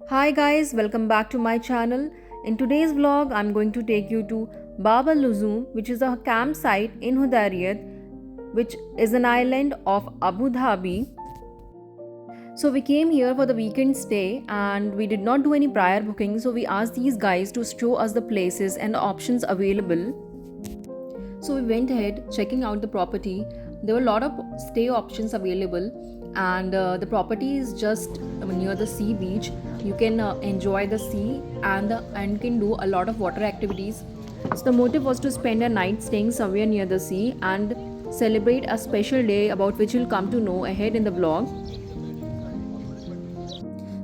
Hi guys, welcome back to my channel. In today's vlog, I'm going to take you to Bab al Luzum, which is a campsite in Hudayriyat, which is an island of Abu Dhabi. So we came here for the weekend stay and we did not do any prior booking, so we asked these guys to show us the places and the options available. So we went ahead checking out the property. There were a lot of stay options available, and the property is just near the sea beach. You can enjoy the sea and can do a lot of water activities. So the motive was to spend a night staying somewhere near the sea and celebrate a special day about which you'll come to know ahead in the vlog.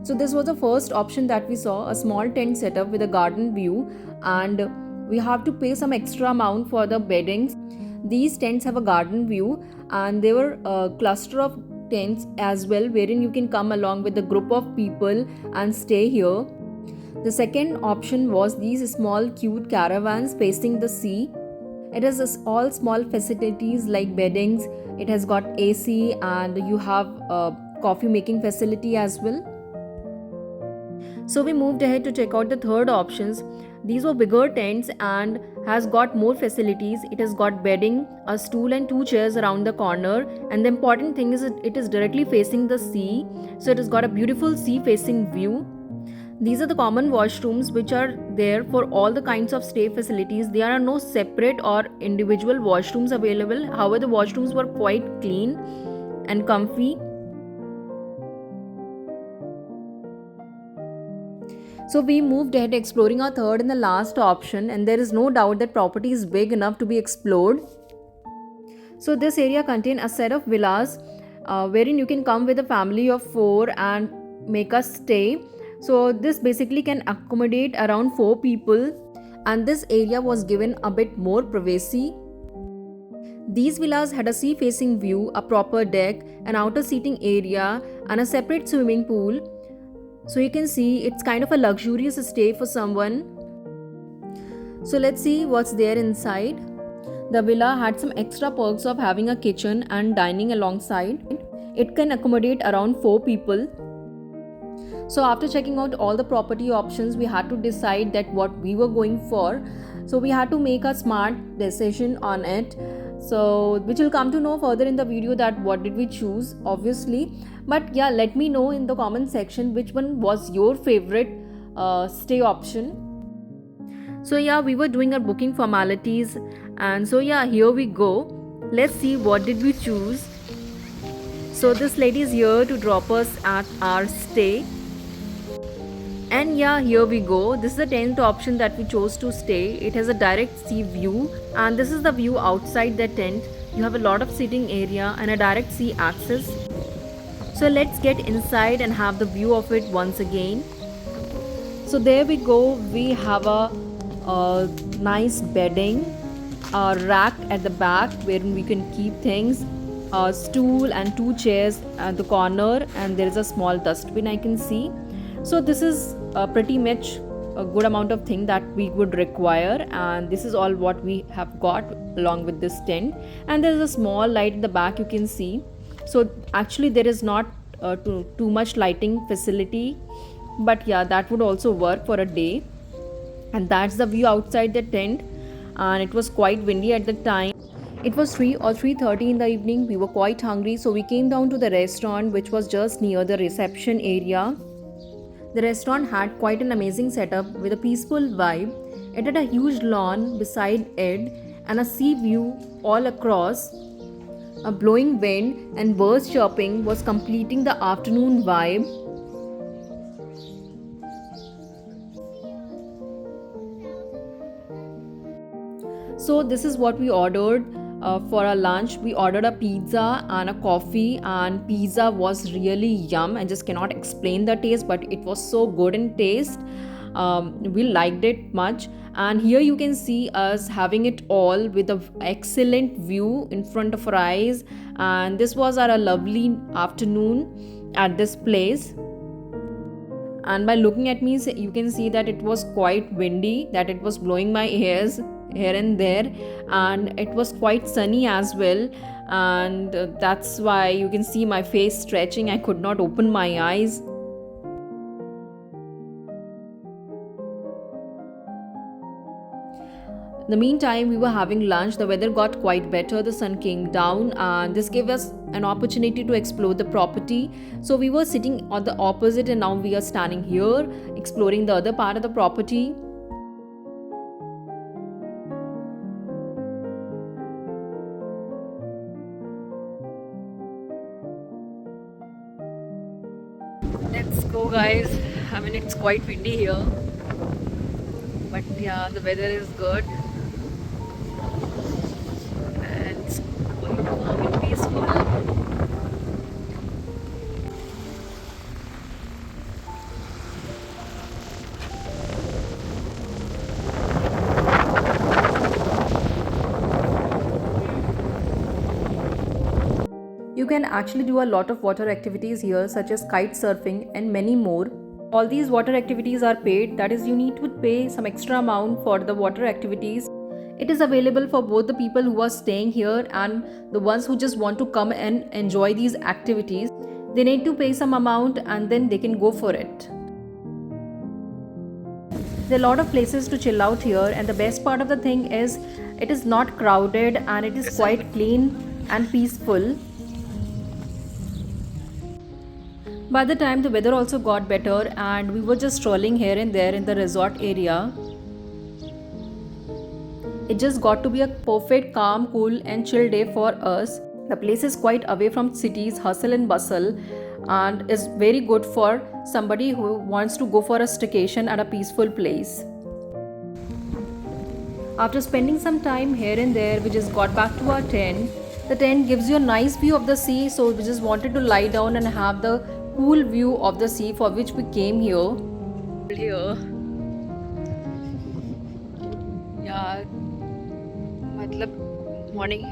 So this was the first option that we saw, a small tent setup with a garden view, and we have to pay some extra amount for the beddings. These tents have a garden view, and there were a cluster of tents as well wherein you can come along with a group of people and stay here. The second option was these small cute caravans facing the sea. It has all small facilities like beddings. It has got AC and you have a coffee making facility as well. So we moved ahead to check out the third options. These were bigger tents and has got more facilities. It has got bedding, a stool and two chairs around the corner, and the important thing is it is directly facing the sea. So it has got a beautiful sea facing view. These are the common washrooms which are there for all the kinds of stay facilities. There are no separate or individual washrooms available. However, the washrooms were quite clean and comfy. So we moved ahead exploring our third and the last option, and there is no doubt that property is big enough to be explored. So this area contains a set of villas wherein you can come with a family of 4 and make a stay. So this basically can accommodate around 4 people, and this area was given a bit more privacy. These villas had a sea facing view, a proper deck, an outer seating area, and a separate swimming pool. So you can see it's kind of a luxurious stay for someone. So let's see what's there inside. The villa had some extra perks of having a kitchen and dining alongside. It can accommodate around 4 people. So after checking out all the property options, we had to decide that what we were going for. So we had to make a smart decision on it. So which will come to know further in the video that what did we choose, obviously. But yeah, let me know in the comment section which one was your favorite stay option. So yeah, we were doing our booking formalities, and so yeah, here we go. Let's see what did we choose. So this lady is here to drop us at our stay. And yeah, here we go. This is the 10th option that we chose to stay. It has a direct sea view, and this is the view outside the tent. You have a lot of sitting area and a direct sea access. So let's get inside and have the view of it once again. So there we go. We have a nice bedding, a rack at the back where we can keep things, a stool and 2 chairs at the corner, and there is a small dustbin I can see. So this is pretty much a good amount of thing that we would require, and this is all what we have got along with this tent. And there is a small light in the back you can see. So actually there is not too much lighting facility, but yeah, that would also work for a day. And that's the view outside the tent, and it was quite windy at the time. It was 3 or 3:30 in the evening. We were quite hungry, so we came down to the restaurant which was just near the reception area. The restaurant had quite an amazing setup with a peaceful vibe. It had a huge lawn beside it and a sea view all across. A blowing wind and birds chirping was completing the afternoon vibe. So this is what we ordered for our lunch. We ordered a pizza and a coffee, and pizza was really yum. I just cannot explain the taste, but it was so good in taste. We liked it much, and here you can see us having it all with an excellent view in front of our eyes. And this was our lovely afternoon at this place. And by looking at me, you can see that it was quite windy, that it was blowing my hairs here and there, and it was quite sunny as well, and that's why you can see my face stretching. I could not open my eyes. In the meantime, we were having lunch. The weather got quite better. The sun came down, and this gave us an opportunity to explore the property. So we were sitting on the opposite, and now we are standing here exploring the other part of the property. Let's go, guys. I mean, it's quite windy here, but yeah, the weather is good and it's quite calm and peaceful. You can actually do a lot of water activities here, such as kite surfing and many more. All these water activities are paid, that is, you need to pay some extra amount for the water activities. It is available for both the people who are staying here and the ones who just want to come and enjoy these activities. They need to pay some amount and then they can go for it. There are a lot of places to chill out here, and the best part of the thing is it is not crowded and it is quite clean and peaceful. By the time the weather also got better and we were just strolling here and there in the resort area. It just got to be a perfect, calm, cool and chill day for us. The place is quite away from cities, hustle and bustle, and is very good for somebody who wants to go for a staycation at a peaceful place. After spending some time here and there, we just got back to our tent. The tent gives you a nice view of the sea, so we just wanted to lie down and have the cool view of the sea, for which we came here. Yeah, मतलब morning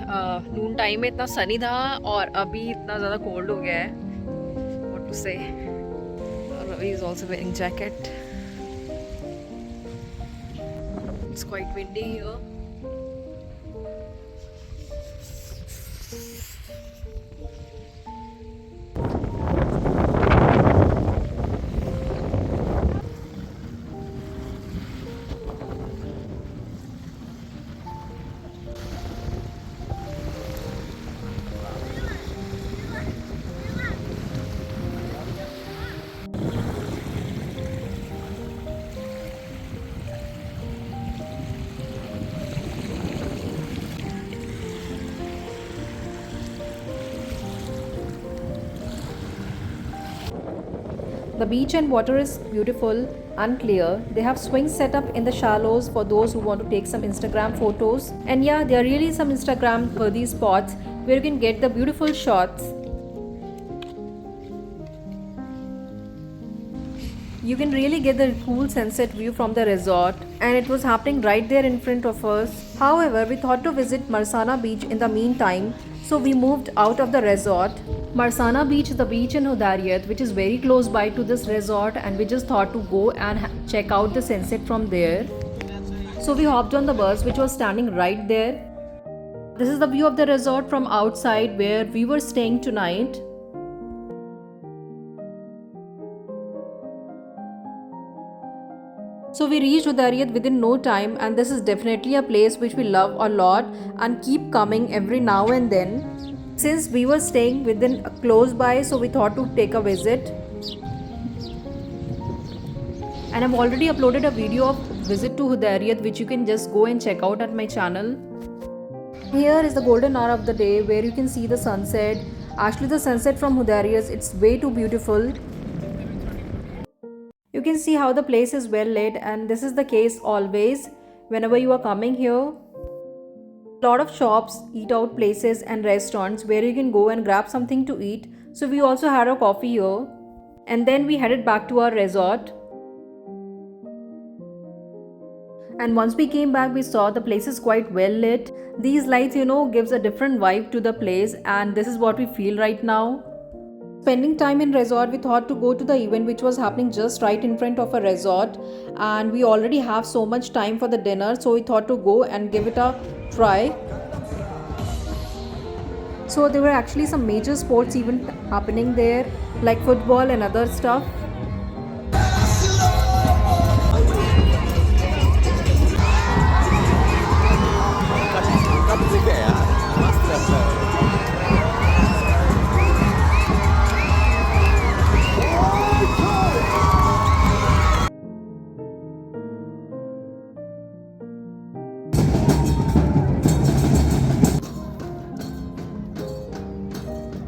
नून time में इतना सनी था और अभी इतना ज़्यादा cold हो गया है. What to say? Ravi is also wearing jacket. It's quite windy here. The beach and water is beautiful and clear. They have swings set up in the shallows for those who want to take some Instagram photos. And yeah, there are really some Instagram worthy spots where you can get the beautiful shots. You can really get the cool sunset view from the resort, and it was happening right there in front of us. However, we thought to visit Marsana Beach in the meantime, so we moved out of the resort. Marsana Beach is the beach in Hudairiyat, which is very close by to this resort, and we just thought to go and check out the sunset from there. So we hopped on the bus, which was standing right there. This is the view of the resort from outside where we were staying tonight. So we reached Hudairiyat within no time, and this is definitely a place which we love a lot and keep coming every now and then. Since we were staying within close by, so we thought to take a visit. And I've already uploaded a video of visit to Hudairiyat, which you can just go and check out at my channel. Here is the golden hour of the day where you can see the sunset. Actually, the sunset from Hudairiyat, it's way too beautiful. You can see how the place is well lit, and this is the case always whenever you are coming here. A lot of shops, eat out places and restaurants where you can go and grab something to eat. So we also had a coffee here, and then we headed back to our resort. And once we came back, we saw the place is quite well lit. These lights, gives a different vibe to the place, and this is what we feel right now. Spending time in resort, we thought to go to the event which was happening just right in front of a resort, and we already have so much time for the dinner, so we thought to go and give it a try. So there were actually some major sports events happening there, like football and other stuff.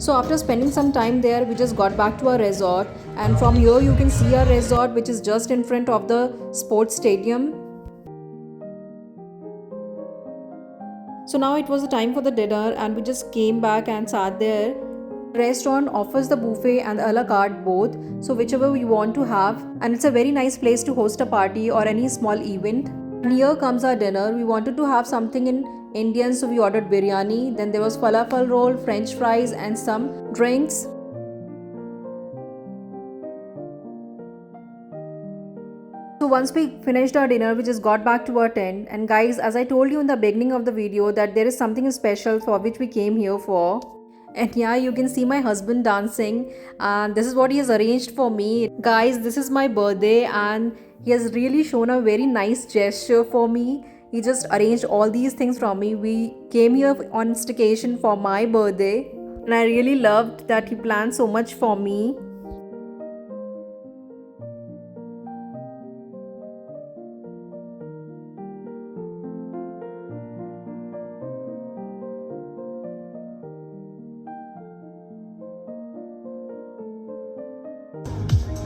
So after spending some time there, we just got back to our resort, and from here you can see our resort, which is just in front of the sports stadium. So now it was the time for the dinner, and we just came back and sat there. The restaurant offers the buffet and the a la carte both, so whichever we want to have, and it's a very nice place to host a party or any small event. And here comes our dinner. We wanted to have something in Indian, so we ordered biryani. Then there was falafel roll, French fries, and some drinks. So once we finished our dinner, we just got back to our tent. And guys, as I told you in the beginning of the video, that there is something special for which we came here for. And yeah, you can see my husband dancing, and this is what he has arranged for me. Guys, this is my birthday, and he has really shown a very nice gesture for me. He just arranged all these things for me. We came here on staycation for my birthday, and I really loved that he planned so much for me.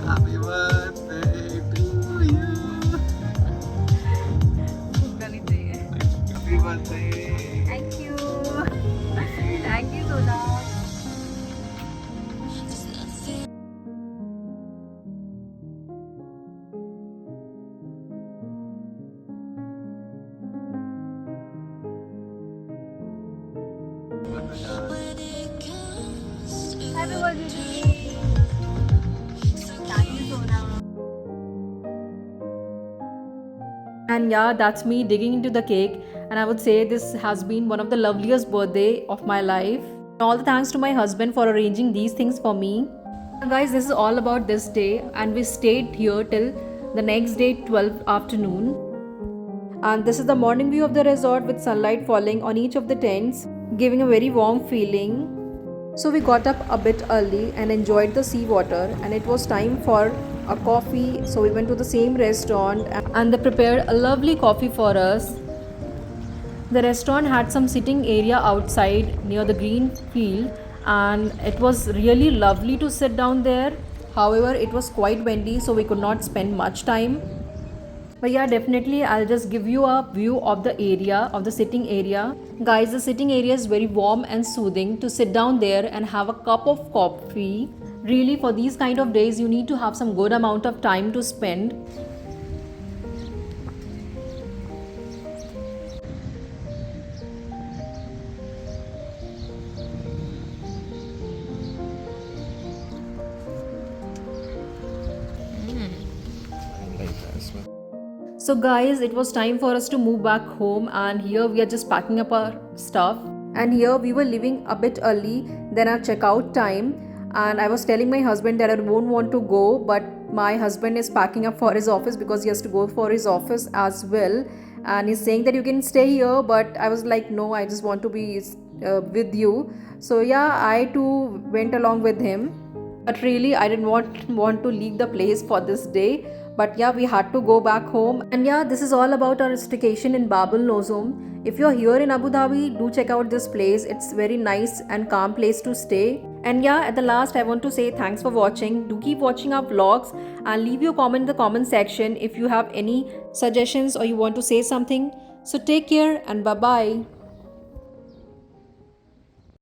Happy birthday to you. Happy birthday. Thank you. Thank you so much. Happy birthday to you. Thank you so much. And yeah, that's me digging into the cake, and I would say this has been one of the loveliest birthday of my life. All the thanks to my husband for arranging these things for me. Guys, this is all about this day, and we stayed here till the next day 12 afternoon. And this is the morning view of the resort with sunlight falling on each of the tents, giving a very warm feeling. So we got up a bit early and enjoyed the seawater, and it was time for a coffee. So we went to the same restaurant, and they prepared a lovely coffee for us. The restaurant had some sitting area outside near the green field, and it was really lovely to sit down there. However, it was quite windy, so we could not spend much time. But yeah, definitely I'll just give you a view of the area, of the sitting area. Guys, the sitting area is very warm and soothing to sit down there and have a cup of coffee. Really, for these kind of days, you need to have some good amount of time to spend. So guys, it was time for us to move back home, and here we are just packing up our stuff. And here we were leaving a bit early than our checkout time, and I was telling my husband that I won't want to go, but my husband is packing up for his office because he has to go for his office as well, and he's saying that you can stay here, but I was like, no, I just want to be with you. So yeah, I too went along with him, but really I didn't want to leave the place for this day. But yeah, we had to go back home. And yeah, this is all about our staycation in Bab al Nozum. If you're here in Abu Dhabi, do check out this place. It's very nice and calm place to stay. And yeah, at the last, I want to say thanks for watching. Do keep watching our vlogs and leave your comment in the comment section if you have any suggestions or you want to say something. So take care and bye bye.